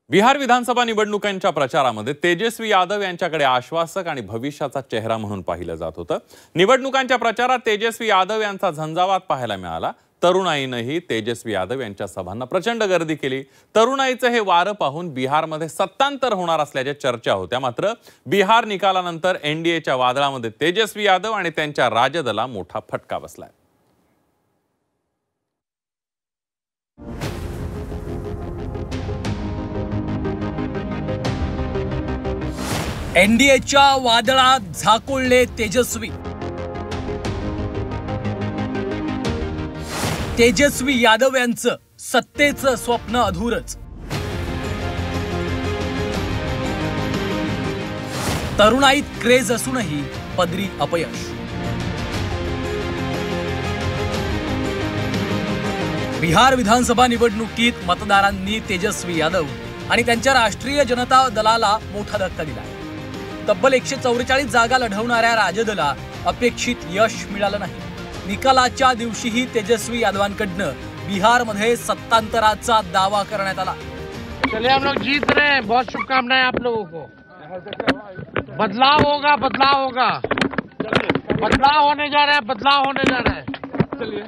बिहार विधानसभा निवडणुकांच्या प्रचारामध्ये तेजस्वी यादव यांच्याकडे आश्वासक आणि भविष्याचा चेहरा म्हणून पाहिलं जात होतं। निवडणुकांच्या प्रचारात तेजस्वी यादव यांचा झंझावात पाहायला मिळाला। तरुणाईनेही तेजस्वी यादव यांच्या सभांना प्रचंड गर्दी केली। तरुणाईचं हे वारं पाहून बिहारमध्ये सत्तांतर होणार असल्याच्या चर्चा होत्या। मात्र बिहार निकालानंतर एनडीएच्या वादळामध्ये तेजस्वी यादव आणि त्यांच्या राजदला मोठा फटका बसलाय। एनडीएच्या वादळात झाकोळले तेजस्वी। तेजस्वी यादव यांचं सत्तेचं स्वप्न अधूरच। तरुणाईत क्रेज असूनही पदरी अपयश। बिहार विधानसभा निवडणुकीत मतदारांनी तेजस्वी यादव आणि त्यांच्या राष्ट्रीय जनता दलाला मोठा धक्का दिला। तब्बल 144 जागा लढवणाऱ्या राजदला अपेक्षित यश मिळालं नाही। निकालाच्या दिवशीही तेजस्वी यादवांकडनं बिहारमध्ये सत्तांतराचा दावा करण्यात आला। चलिए हम लोग जीत रहे हैं, बहुत शुभकामनाएं आप लोगों को। बदलाव होगा, बदलाव होगा, बदलाव होने जा रहा है, बदलाव होने जा रहा है। चलिए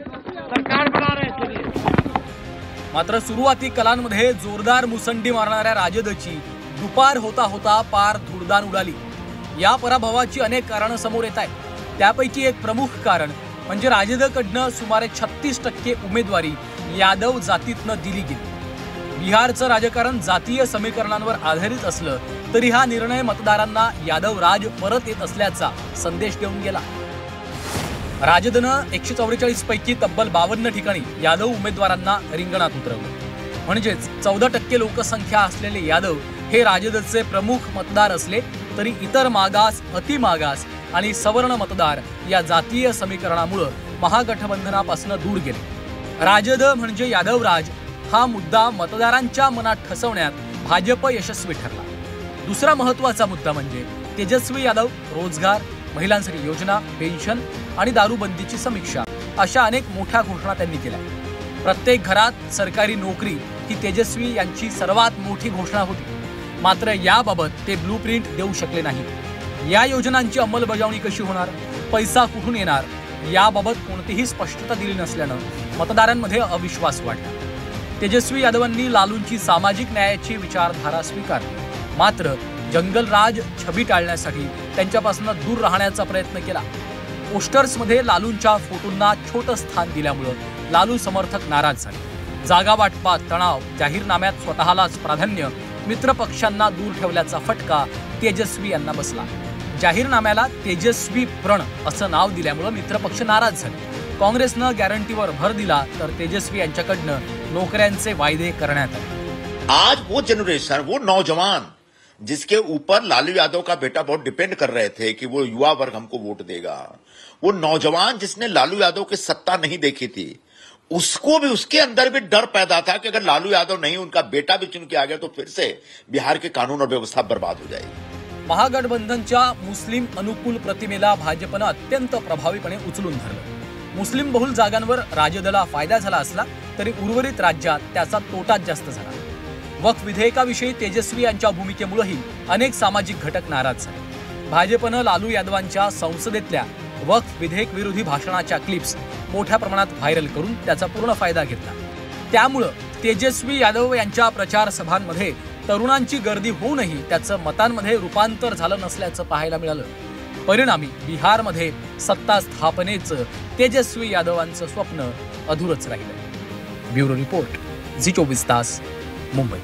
सरकार बना रहे हैं। चलिए। मात्र सुरुवाती कलांमध्ये जोरदार मुसंडी मारणाऱ्या राजदची दुपार होता होता पार धुळदाण उडाली। या पराभवाची अनेक कारणं समोर येत आहेत। त्यापैकी एक प्रमुख कारण म्हणजे राजदकडनं सुमारे 36% उमेदवारी यादव जातीतनं दिली गेली। बिहारचं राजकारण जातीय समीकरणांवर आधारित असलं तरी हा निर्णय मतदारांना यादव राज परत येत असल्याचा संदेश देऊन गेला। राजदनं 144 पैकी तब्बल 52 ठिकाणी यादव उमेदवारांना रिंगणात उतरवलं। म्हणजेच 14% लोकसंख्या असलेले यादव हे राजदचे प्रमुख मतदार असले तरी इतर मागास, अतिमागास आणि सवर्ण मतदार या जातीय समीकरणामुळे महागठबंधनापासून दूर गेले। राजद म्हणजे यादव राज हा मुद्दा मतदारांच्या मनात ठसवण्यात भाजप यशस्वी ठरला। दुसरा महत्त्वाचा मुद्दा म्हणजे तेजस्वी यादव रोजगार, महिलांसाठी योजना, पेन्शन आणि दारूबंदीची समीक्षा अशा अनेक मोठ्या घोषणा त्यांनी केल्या। प्रत्येक घरात सरकारी नोकरी ही तेजस्वी यांची सर्वात मोठी घोषणा होती। मात्र याबाबत ते ब्लूप्रिंट देऊ शकले नाही। या योजनांची अंमलबजावणी कशी होणार, पैसा कुठून येणार याबाबत कोणतीही स्पष्टता दिली नसल्यानं मतदारांमध्ये अविश्वास वाढला। तेजस्वी यादवांनी लालूंची सामाजिक न्यायाची विचारधारा स्वीकारली, मात्र जंगलराज छबी टाळण्यासाठी त्यांच्यापासून दूर राहण्याचा प्रयत्न केला। पोस्टर्समध्ये लालूंच्या फोटोंना छोटं स्थान दिल्यामुळे लालू समर्थक नाराज झाले। जागा वाटपात तणाव, जाहीरनाम्यात स्वतःलाच प्राधान्य, मित्र पक्षांना दूर ठेवल्याचा फटका तेजस्वी यांना बसला। जाहीरनाम्याला तेजस्वी प्रण असं नाव दिल्यामुळे मित्रपक्ष नाराज झाले। काँग्रेसनं गॅरंटीवर भर दिला तर तेजस्वी यांच्याकडनं नोकऱ्यांचे वायदे करण्यात आले। आज वो जनरेशन, वो नौजवान जिसके ऊपर लालू यादव का बेटा बहुत डिपेंड कर रहे थे कि वो युवा वर्ग हमको वोट देगा, वो नौजवान जिसने लालू यादव की सत्ता नहीं देखी थी, उसको भी, उसके अंदर भी डर पैदा था कि अगर लालू यादव नहीं, उनका बेटा भी चुन के आ गया तो फिर से बिहार के कानून और व्यवस्था बर्बाद हो जाएगी। महागठबंधनच्या मुस्लिम अनुकूल प्रतिमेला भाजपनं अत्यंत प्रभावीपणे उचलून धरलं। मुस्लिम बहुल जागांवर राजदला फायदा झाला असला तरी उर्वरित राज्यात त्याचा तोटाच जास्त झाला। वक्फ विधेयकाविषयी तेजस्वी यांच्या भूमिकेमुळेही अनेक सामाजिक घटक नाराज झाले। भाजपनं लालू यादवांच्या संसदेतल्या वक्फ विधेयक विरोधी भाषणाच्या क्लिप्स मोठ्या प्रमाणात व्हायरल करून त्याचा पूर्ण फायदा घेतला। त्यामुळे तेजस्वी यादव यांच्या प्रचार सभांमध्ये तरुणांची गर्दी होऊनही त्याचं मतांमध्ये रूपांतर झालं नसल्याचं पाहायला मिळालं। परिणामी बिहारमध्ये सत्ता स्थापनेचं तेजस्वी यादवांचं स्वप्न अधूरच राहिलं। ब्युरो रिपोर्ट, झी 24 तास, मुंबई।